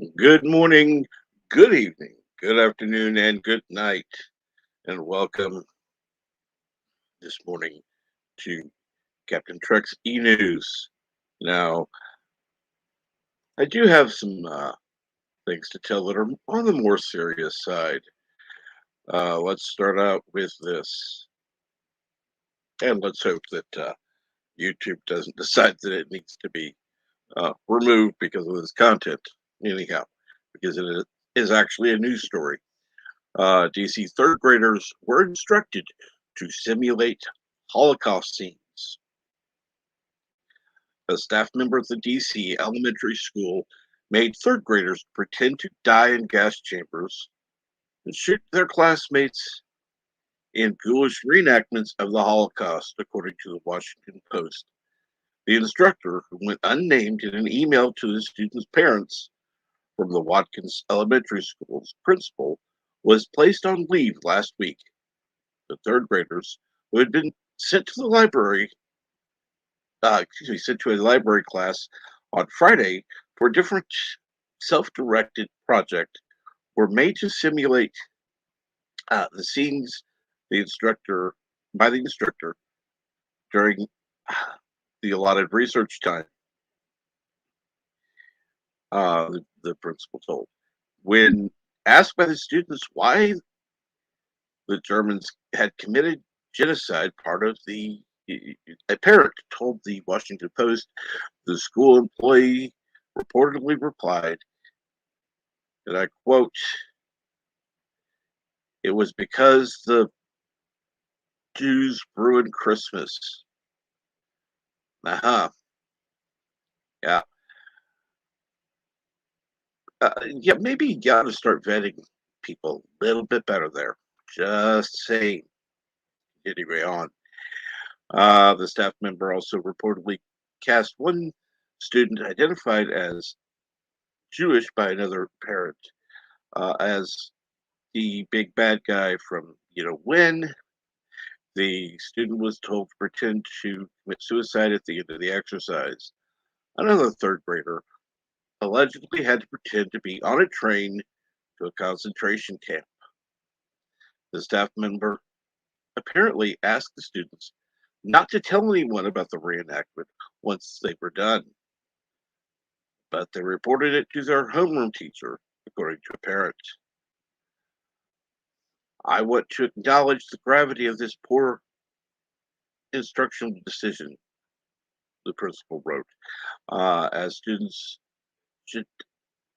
Good morning, good evening, good afternoon, and good night, and welcome this morning to Captain Trek's E News. Now, I do have some things to tell that are on the more serious side. Let's start out with this, and let's hope that YouTube doesn't decide that it needs to be removed because of this content, anyhow, because it is actually a news story. DC third graders were instructed to simulate Holocaust scenes. A staff member at the DC elementary school made third graders pretend to die in gas chambers and shoot their classmates in ghoulish reenactments of the Holocaust, according to the Washington Post. The instructor, who went unnamed in an email to the students' parents from the Watkins Elementary School's principal, was placed on leave last week. The third graders who had been sent to the library, sent to a library class on Friday for a different self-directed project, were made to simulate the scenes the instructor by the instructor during the allotted research time. The principal told. When asked by the students why the Germans had committed genocide, part of the a parent told the Washington Post the school employee reportedly replied, and I quote, "It was because the Jews ruined Christmas." Uh-huh. Yeah. Yeah, maybe you got to start vetting people a little bit better there. Just saying. Anyway, on. The staff member also reportedly cast one student identified as Jewish by another parent as the big bad guy from when. The student was told to pretend to commit suicide at the end of the exercise. Another third grader allegedly had to pretend to be on a train to a concentration camp. The staff member apparently asked the students not to tell anyone about the reenactment once they were done, but they reported it to their homeroom teacher, according to a parent. "I want to acknowledge the gravity of this poor instructional decision," the principal wrote, as students should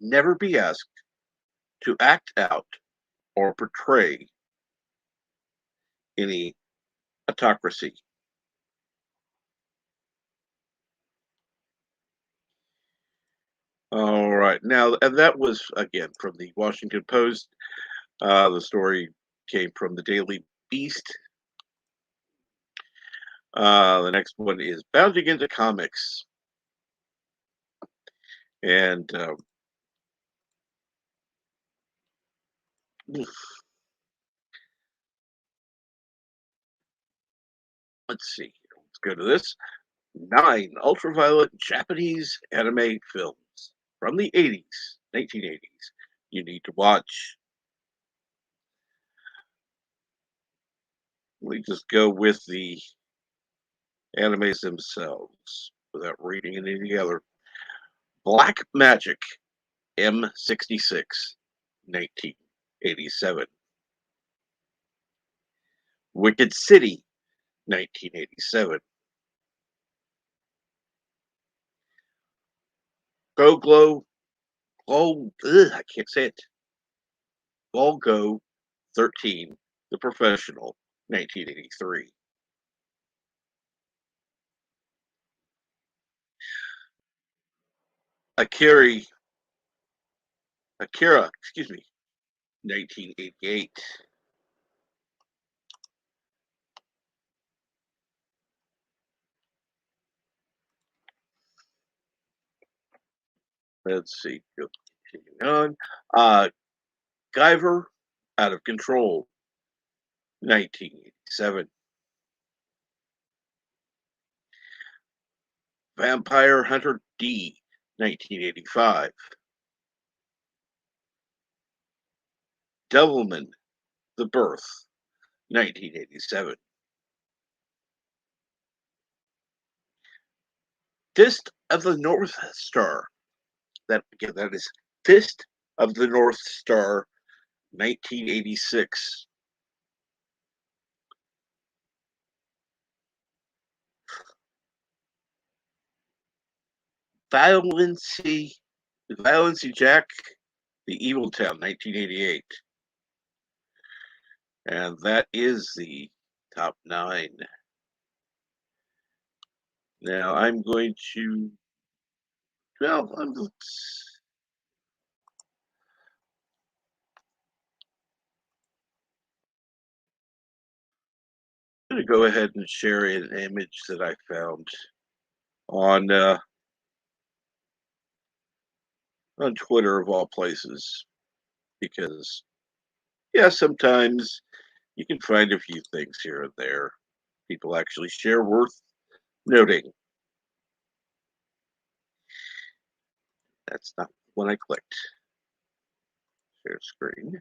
never be asked to act out or portray any autocracy. All right. Now, and that was again from the Washington Post. The story came from the Daily Beast. The next one is bounding into comics. And let's see. Let's go to this. 9 ultraviolet Japanese anime films from the 80s, 1980s. You need to watch. We just go with the animes themselves without reading any other. Black Magic M66, 1987. Wicked City, 1987. Go Glow, I can't say it. Go 13, The Professional, 1983. Akira, excuse me, 1988. Let's see, continuing on. Guyver, Out of Control, 1987. Vampire Hunter D, 1985. Devilman, The Birth, 1987. Fist of the North Star. That again, that is Fist of the North Star, 1986. Violency, Violency Jack, The Evil Town, 1988. And that is the top nine. Now I'm going to, well, I'm going to go ahead and share an image that I found on on Twitter of all places, because yeah, sometimes you can find a few things here and there people actually share worth noting. That's not when I clicked. Share screen.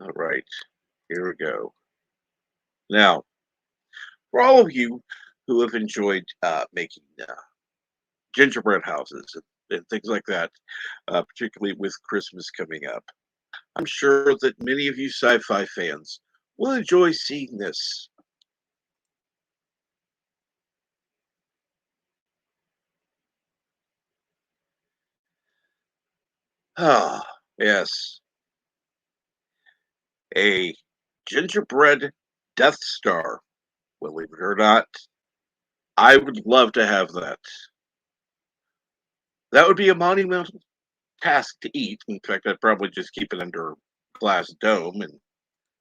All right, here we go. Now, for all of you who have enjoyed making gingerbread houses and things like that, particularly with Christmas coming up, I'm sure that many of you sci-fi fans will enjoy seeing this. Ah, yes, a gingerbread Death Star. Believe it or not, I would love to have that. That would be a monumental task to eat. In fact, I'd probably just keep it under a glass dome and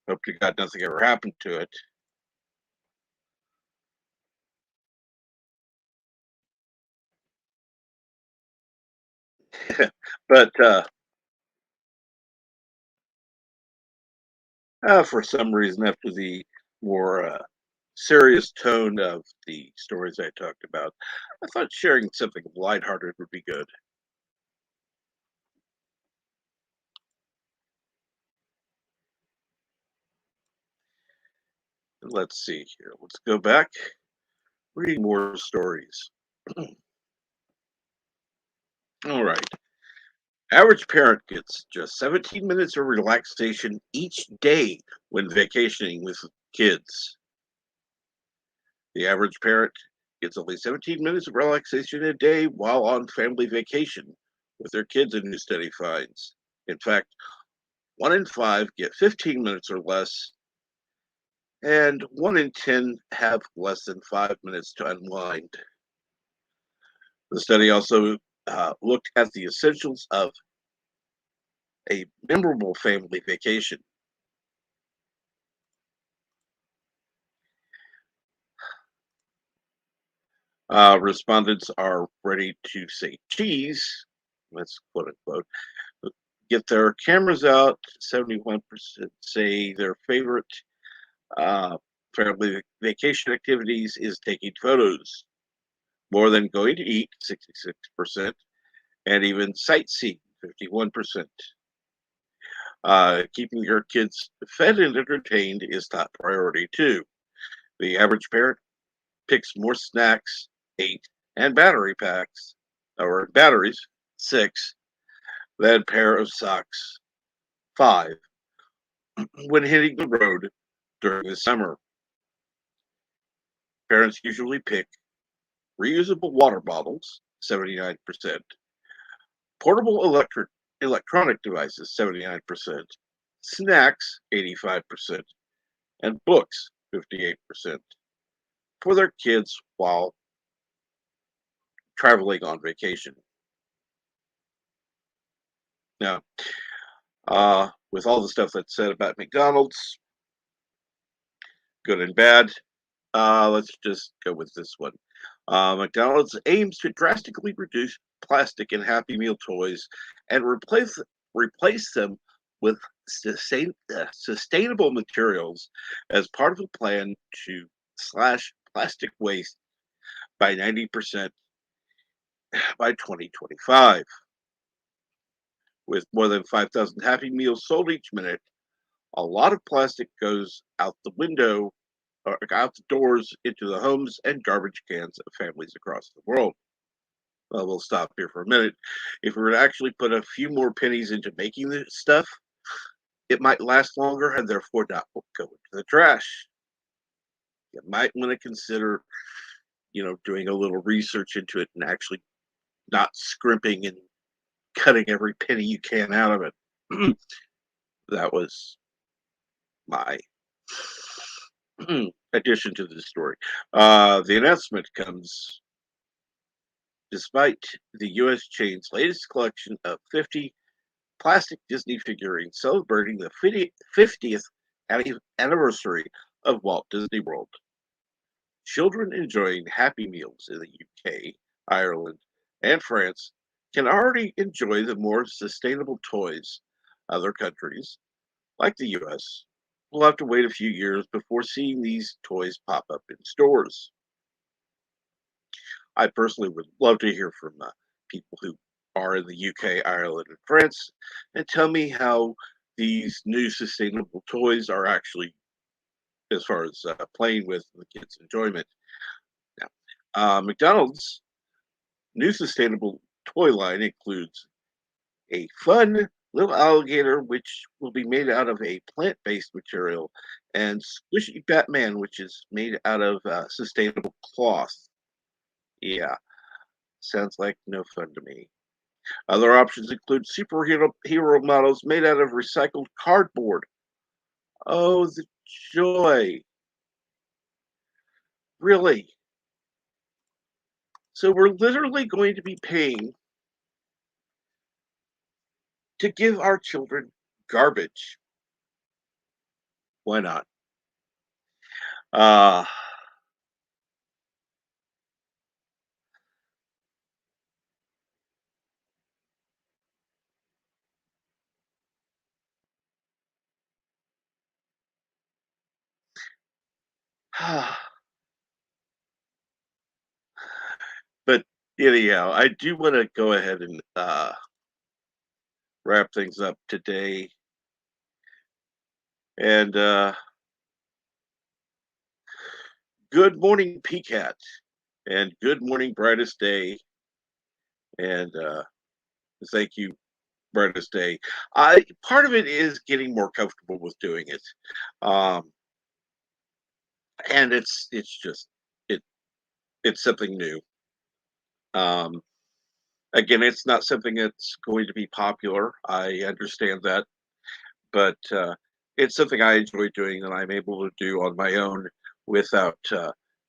hope to God nothing ever happened to it. But for some reason, after the more serious tone of the stories I talked about, I thought sharing something lighthearted would be good. Let's see here. Let's go back. Reading more stories. All right. Average parent gets just 17 minutes of relaxation each day when vacationing with kids. The average parent gets only 17 minutes of relaxation a day while on family vacation with their kids, a new study finds. In fact, 1 in 5 get 15 minutes or less, and 1 in 10 have less than 5 minutes to unwind. The study also looked at the essentials of a memorable family vacation. Respondents are ready to say cheese, that's quote unquote, get their cameras out. 71% say their favorite uh, family vacation activities is taking photos, more than going to eat, 66%, and even sightseeing, 51%. Keeping your kids fed and entertained is top priority too. The average parent picks more snacks, 8, and battery packs, or batteries, 6, than pair of socks, 5, when hitting the road during the summer. Parents usually pick reusable water bottles, 79%, portable electronic devices, 79%, snacks, 85%, and books, 58%, for their kids while traveling on vacation. Now, with all the stuff that's said about McDonald's, good and bad, let's just go with this one. McDonald's aims to drastically reduce plastic in Happy Meal toys and replace them with sustainable materials as part of a plan to slash plastic waste by 90% by 2025. With more than 5,000 Happy Meals sold each minute, a lot of plastic goes out the window or out the doors into the homes and garbage cans of families across the world. Well, we'll stop here for a minute. If we were to actually put a few more pennies into making this stuff, it might last longer and therefore not go into the trash. You might want to consider, doing a little research into it and actually not scrimping and cutting every penny you can out of it. That was my addition to the story. The announcement comes despite the U.S. chain's latest collection of 50 plastic Disney figurines celebrating the 50th anniversary of Walt Disney World. Children enjoying Happy Meals in the UK, Ireland, and France can already enjoy the more sustainable toys. Other countries, like the US, will have to wait a few years before seeing these toys pop up in stores. I personally would love to hear from people who are in the UK, Ireland, and France and tell me how these new sustainable toys are actually, as far as playing with the kids' enjoyment. Now, McDonald's new sustainable toy line includes a fun little alligator, which will be made out of a plant based material, and Squishy Batman, which is made out of sustainable cloth. Yeah, sounds like no fun to me. Other options include hero models made out of recycled cardboard. Oh, the joy. Really? So we're literally going to be paying to give our children garbage. Why not? Uh, but anyhow, I do want to go ahead and wrap things up today. And good morning, PCAT. And good morning, brightest day. And thank you, brightest day. I part of it is getting more comfortable with doing it, um, and it's just it it's something new. Um, Again, it's not something that's going to be popular. I understand that, but it's something I enjoy doing and I'm able to do on my own without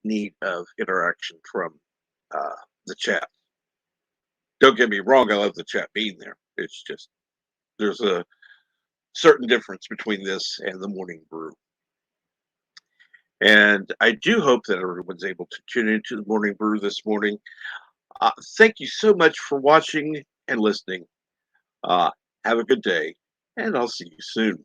need of interaction from uh, the chat. Don't get me wrong, I love the chat being there. It's just there's a certain difference between this and the morning brew. And I do hope that everyone's able to tune into the morning brew this morning. Thank you so much for watching and listening. Uh, have a good day, and I'll see you soon.